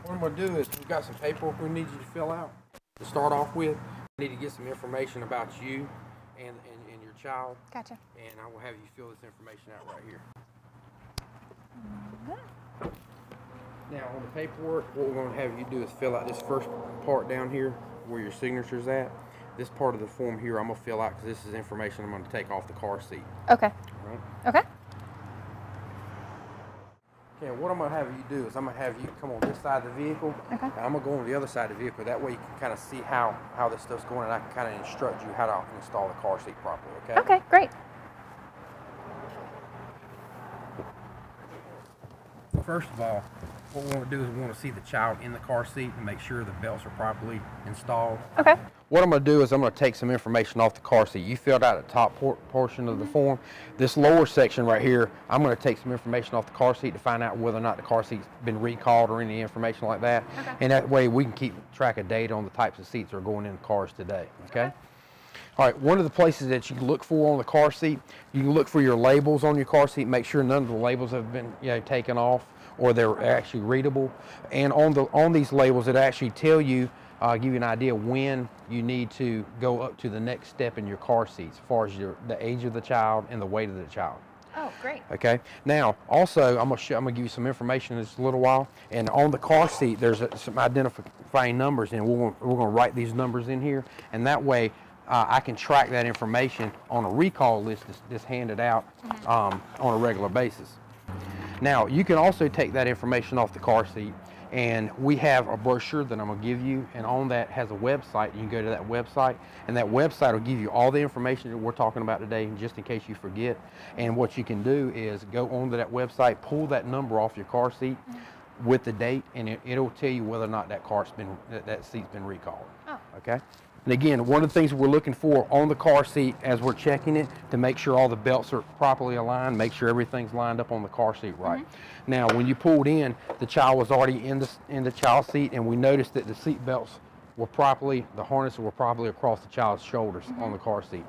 What I'm going to do is we've got some paperwork we need you to fill out. To start off with, I need to get some information about you and your child. Gotcha. And I will have you fill this information out right here. Now on the paperwork, what we're going to have you do is fill out this first part down here where your signature's at. This part of the form here I'm going to fill out because this is information I'm going to take off the car seat. Okay. All right? Okay. Okay, what I'm going to have you do is I'm going to have you come on this side of the vehicle. Okay. And I'm going to go on the other side of the vehicle. That way you can kind of see how this stuff's going, and I can kind of instruct you how to install the car seat properly, okay? Okay, great. First of all, what we want to do is we want to see the child in the car seat and make sure the belts are properly installed. Okay. What I'm going to do is I'm going to take some information off the car seat. You filled out the top portion of the form. This lower section right here, I'm going to take some information off the car seat to find out whether or not the car seat's been recalled or any information like that. Okay. And that way we can keep track of data on the types of seats that are going in cars today. Okay? All right, one of the places that you can look for on the car seat, you can look for your labels on your car seat, make sure none of the labels have been taken off or they're actually readable. And on these labels, it actually tell you, give you an idea when you need to go up to the next step in your car seats as far as the age of the child and the weight of the child. Oh, great. Okay. Now, also, I'm gonna give you some information in just a little while. And on the car seat, there's some identifying numbers, and we're gonna write these numbers in here, and that way I can track that information on a recall list that's handed out on a regular basis. Now, you can also take that information off the car seat, and we have a brochure that I'm going to give you, and on that has a website. You can go to that website, and that website will give you all the information that we're talking about today, just in case you forget. And what you can do is go onto that website, pull that number off your car seat with the date, and it'll tell you whether or not that seat's been recalled. Oh. Okay? And again, one of the things we're looking for on the car seat as we're checking it to make sure all the belts are properly aligned, make sure everything's lined up on the car seat right. Now, when you pulled in, the child was already in the child seat, and we noticed that the seat belts were properly, the harnesses were properly across the child's shoulders on the car seat.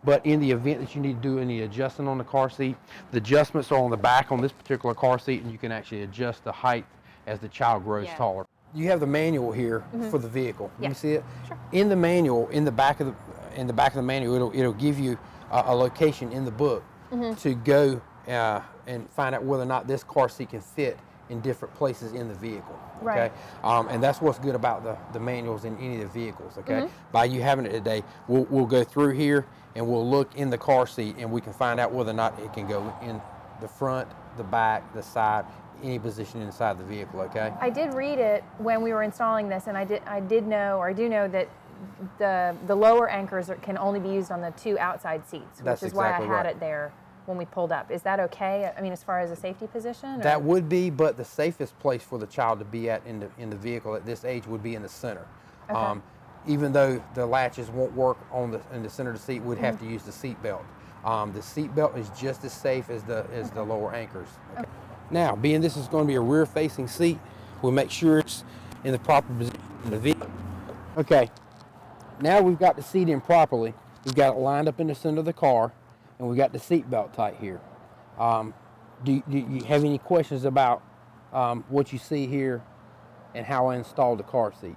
But in the event that you need to do any adjusting on the car seat, the adjustments are on the back on this particular car seat, and you can actually adjust the height as the child grows taller. You have the manual here for the vehicle. Can you see it? Sure. In the manual, in the back of the manual, it'll give you a location in the book to go and find out whether or not this car seat can fit in different places in the vehicle. Okay, and that's what's good about the manuals in any of the vehicles. Okay, by you having it today, we'll go through here and we'll look in the car seat, and we can find out whether or not it can go in the front, the back, the side, any position inside the vehicle. Okay. I did read it when we were installing this, and I do know that the lower anchors can only be used on the two outside seats, which is why I had it there when we pulled up. Is that okay? I mean, as far as a safety position? Or? That would be, but the safest place for the child to be at in the vehicle at this age would be in the center. Okay. Even though the latches won't work in the center of the seat, we'd have to use the seat belt. The seat belt is just as safe as the lower anchors. Okay. Now, being this is going to be a rear-facing seat, we'll make sure it's in the proper position in the vehicle. Okay, now we've got the seat in properly. We've got it lined up in the center of the car, and we've got the seat belt tight here. Do you have any questions about what you see here and how I installed the car seat?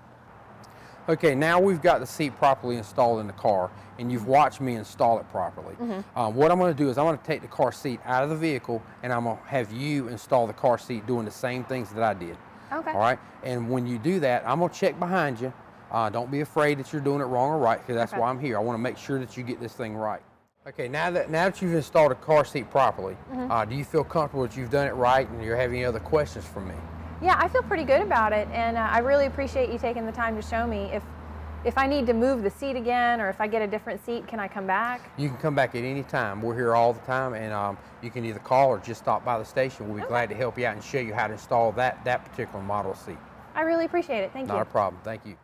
Okay, now we've got the seat properly installed in the car, and you've watched me install it properly. What I'm going to do is I'm going to take the car seat out of the vehicle, and I'm going to have you install the car seat doing the same things that I did. Okay. All right? And when you do that, I'm going to check behind you. Don't be afraid that you're doing it wrong or right, because that's why I'm here. I want to make sure that you get this thing right. Okay, now that you've installed a car seat properly, do you feel comfortable that you've done it right, and you have any other questions for me? Yeah, I feel pretty good about it, and I really appreciate you taking the time to show me. If I need to move the seat again, or if I get a different seat, can I come back? You can come back at any time. We're here all the time, and you can either call or just stop by the station. We'll be glad to help you out and show you how to install that particular model seat. I really appreciate it. Thank you. Not a problem. Thank you.